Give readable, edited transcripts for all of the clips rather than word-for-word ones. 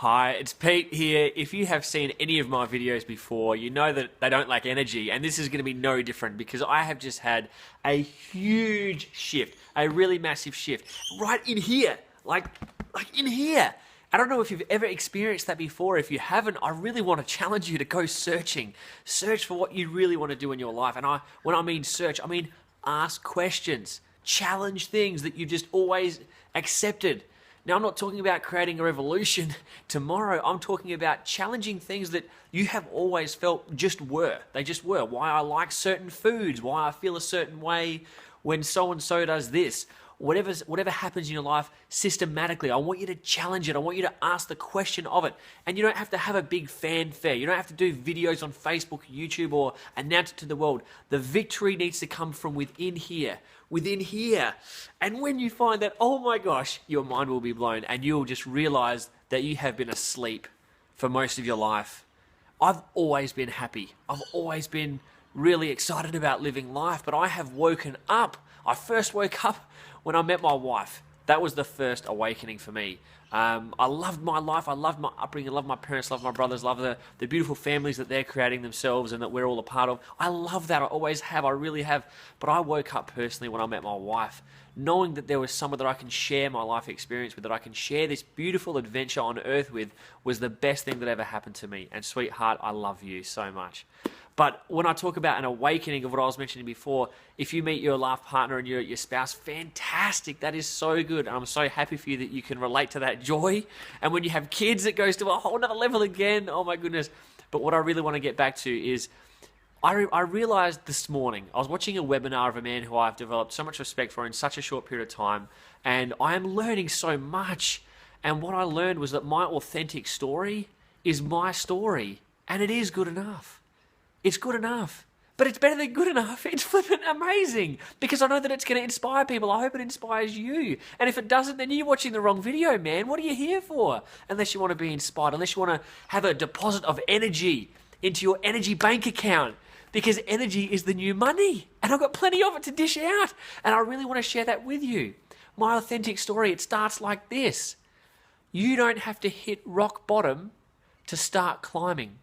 Hi, it's Pete here. If you have seen any of my videos before, you know that they don't lack energy, and this is going to be no different because I have just had a huge shift, a really massive shift right in here, like in here. I don't know if you've ever experienced that before. If you haven't, I really want to challenge you to go searching. Search for what you really want to do in your life. And when I mean search, I mean ask questions, challenge things that you just always accepted. Now, I'm not talking about creating a revolution tomorrow. I'm talking about challenging things that you have always felt just were. They just were. Why I like certain foods, why I feel a certain way when so-and-so does this. Whatever happens in your life systematically, I want you to challenge it. I want you to ask the question of it. And you don't have to have a big fanfare. You don't have to do videos on Facebook, YouTube, or announce it to the world. The victory needs to come from within here. Within here. And when you find that, oh my gosh, your mind will be blown and you'll just realize that you have been asleep for most of your life. I've always been happy. I've always been really excited about living life, but I have woken up. I first woke up when I met my wife. That was the first awakening for me. I loved my life. I loved my upbringing. I loved my parents, loved my brothers, loved the beautiful families that they're creating themselves and that we're all a part of. I love that. I always have. I really have. But I woke up personally when I met my wife, knowing that there was someone that I can share my life experience with, that I can share this beautiful adventure on earth with, was the best thing that ever happened to me. And sweetheart, I love you so much. But when I talk about an awakening of what I was mentioning before, if you meet your life partner and your spouse, fantastic. That is so good. And I'm so happy for you that you can relate to that joy. And when you have kids, it goes to a whole nother level again. Oh my goodness. But what I really want to get back to is I realized this morning, I was watching a webinar of a man who I've developed so much respect for in such a short period of time. And I am learning so much. And what I learned was that my authentic story is my story. And it is good enough. It's good enough. But it's better than good enough. It's flipping amazing. Because I know that it's going to inspire people. I hope it inspires you. And if it doesn't, then you're watching the wrong video, man. What are you here for? Unless you want to be inspired. Unless you want to have a deposit of energy into your energy bank account. Because energy is the new money. And I've got plenty of it to dish out. And I really want to share that with you. My authentic story, it starts like this. You don't have to hit rock bottom to start climbing.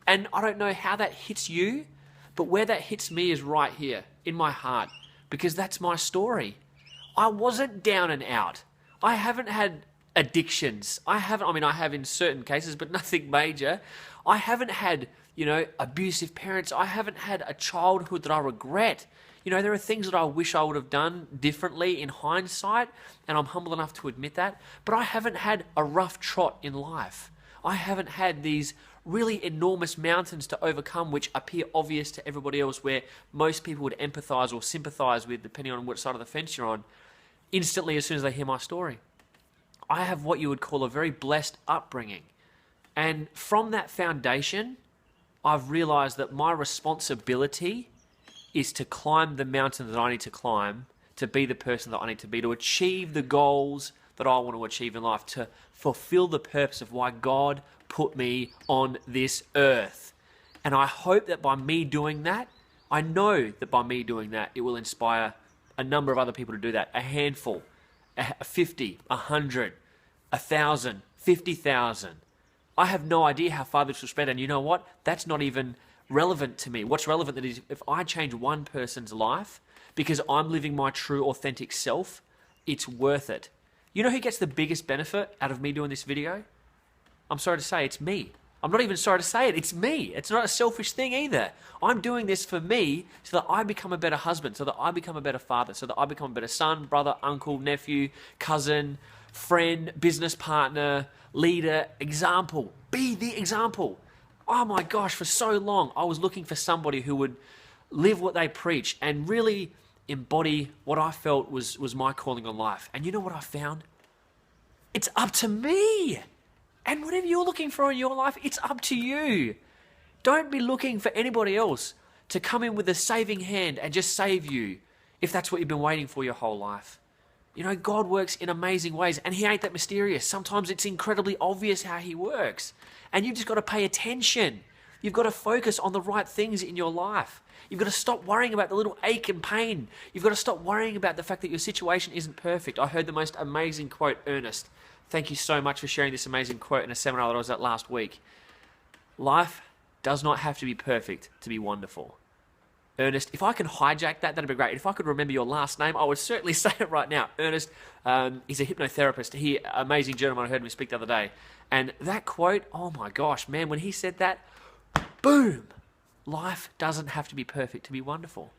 And I don't know how that hits you, but where that hits me is right here in my heart, because that's my story. I wasn't down and out. I haven't had addictions. I have in certain cases, but nothing major. I haven't had, abusive parents. I haven't had a childhood that I regret. There are things that I wish I would have done differently in hindsight, and I'm humble enough to admit that, but I haven't had a rough trot in life. I haven't had these really enormous mountains to overcome which appear obvious to everybody else, where most people would empathize or sympathize with, depending on which side of the fence you're on, instantly as soon as they hear my story. I have what you would call a very blessed upbringing. And from that foundation, I've realized that my responsibility is to climb the mountain that I need to climb, to be the person that I need to be, to achieve the goals that I want to achieve in life, to fulfill the purpose of why God put me on this earth. And I hope that by me doing that, I know that by me doing that, it will inspire a number of other people to do that. A handful, 50, 100, 1,000, 50,000. I have no idea how far this will spread. And you know what? That's not even relevant to me. What's relevant is if I change one person's life because I'm living my true, authentic self, it's worth it. You know who gets the biggest benefit out of me doing this video? I'm sorry to say, it's me. I'm not even sorry to say it, it's me. It's not a selfish thing either. I'm doing this for me so that I become a better husband, so that I become a better father, so that I become a better son, brother, uncle, nephew, cousin, friend, business partner, leader, example. Be the example. Oh my gosh, for so long, I was looking for somebody who would live what they preach and really embody what I felt was my calling on life. And you know what I found? It's up to me. And whatever you're looking for in your life, it's up to you. Don't be looking for anybody else to come in with a saving hand and just save you if that's what you've been waiting for your whole life. God works in amazing ways, and he ain't that mysterious. Sometimes it's incredibly obvious how he works. And you've just got to pay attention. You've got to focus on the right things in your life. You've got to stop worrying about the little ache and pain. You've got to stop worrying about the fact that your situation isn't perfect. I heard the most amazing quote, Ernest. thank you so much for sharing this amazing quote in a seminar that I was at last week. Life does not have to be perfect to be wonderful. Ernest, if I can hijack that, that'd be great. If I could remember your last name, I would certainly say it right now. Ernest, he's a hypnotherapist. Amazing gentleman, I heard him speak the other day. And that quote, oh my gosh, man, when he said that, boom, life doesn't have to be perfect to be wonderful.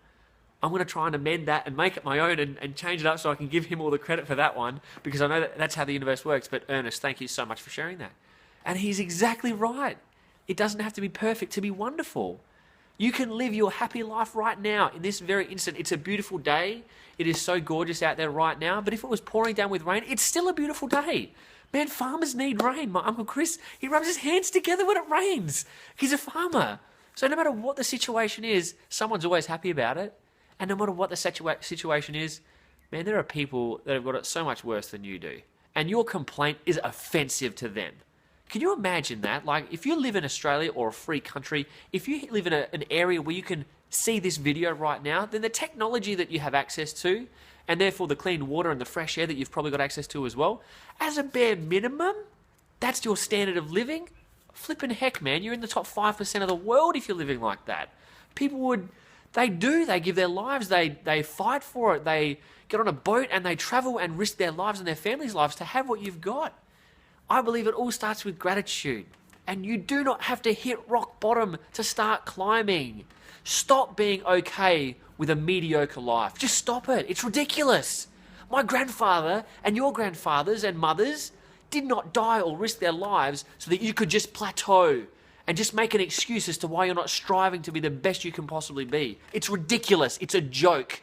I'm going to try and amend that and make it my own and change it up so I can give him all the credit for that one, because I know that's how the universe works. But Ernest, thank you so much for sharing that. And he's exactly right. It doesn't have to be perfect to be wonderful. You can live your happy life right now, in this very instant. It's a beautiful day. It is so gorgeous out there right now. But if it was pouring down with rain, it's still a beautiful day. Man, farmers need rain. My Uncle Chris, he rubs his hands together when it rains. He's a farmer. So no matter what the situation is, someone's always happy about it. And no matter what the situation is, man, there are people that have got it so much worse than you do. And your complaint is offensive to them. Can you imagine that? Like, if you live in Australia or a free country, if you live in an area where you can see this video right now, then the technology that you have access to, and therefore the clean water and the fresh air that you've probably got access to as well, as a bare minimum, that's your standard of living. Flippin' heck, man, you're in the top 5% of the world if you're living like that. People they give their lives, they fight for it, they get on a boat and they travel and risk their lives and their families' lives to have what you've got. I believe it all starts with gratitude. And you do not have to hit rock bottom to start climbing. Stop being okay with a mediocre life. Just stop it. It's ridiculous. My grandfather and your grandfathers and mothers did not die or risk their lives so that you could just plateau and just make an excuse as to why you're not striving to be the best you can possibly be. It's ridiculous. It's a joke.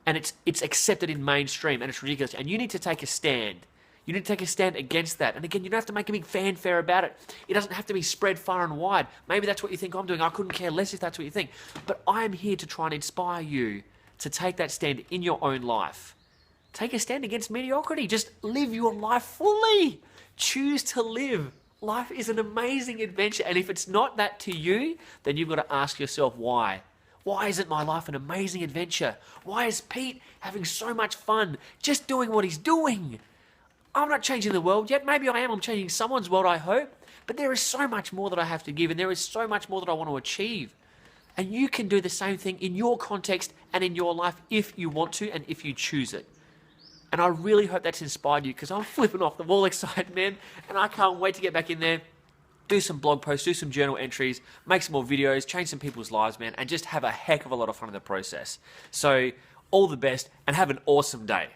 And it's accepted in mainstream, and it's ridiculous. And you need to take a stand. You need to take a stand against that. And again, you don't have to make a big fanfare about it. It doesn't have to be spread far and wide. Maybe that's what you think I'm doing. I couldn't care less if that's what you think. But I am here to try and inspire you to take that stand in your own life. Take a stand against mediocrity. Just live your life fully. Choose to live. Life is an amazing adventure. And if it's not that to you, then you've got to ask yourself why. Why isn't my life an amazing adventure? Why is Pete having so much fun just doing what he's doing? I'm not changing the world yet. Maybe I am. I'm changing someone's world, I hope. But there is so much more that I have to give, and there is so much more that I want to achieve. And you can do the same thing in your context and in your life if you want to and if you choose it. And I really hope that's inspired you, because I'm flipping off the wall excited, man. And I can't wait to get back in there, do some blog posts, do some journal entries, make some more videos, change some people's lives, man, and just have a heck of a lot of fun in the process. So all the best and have an awesome day.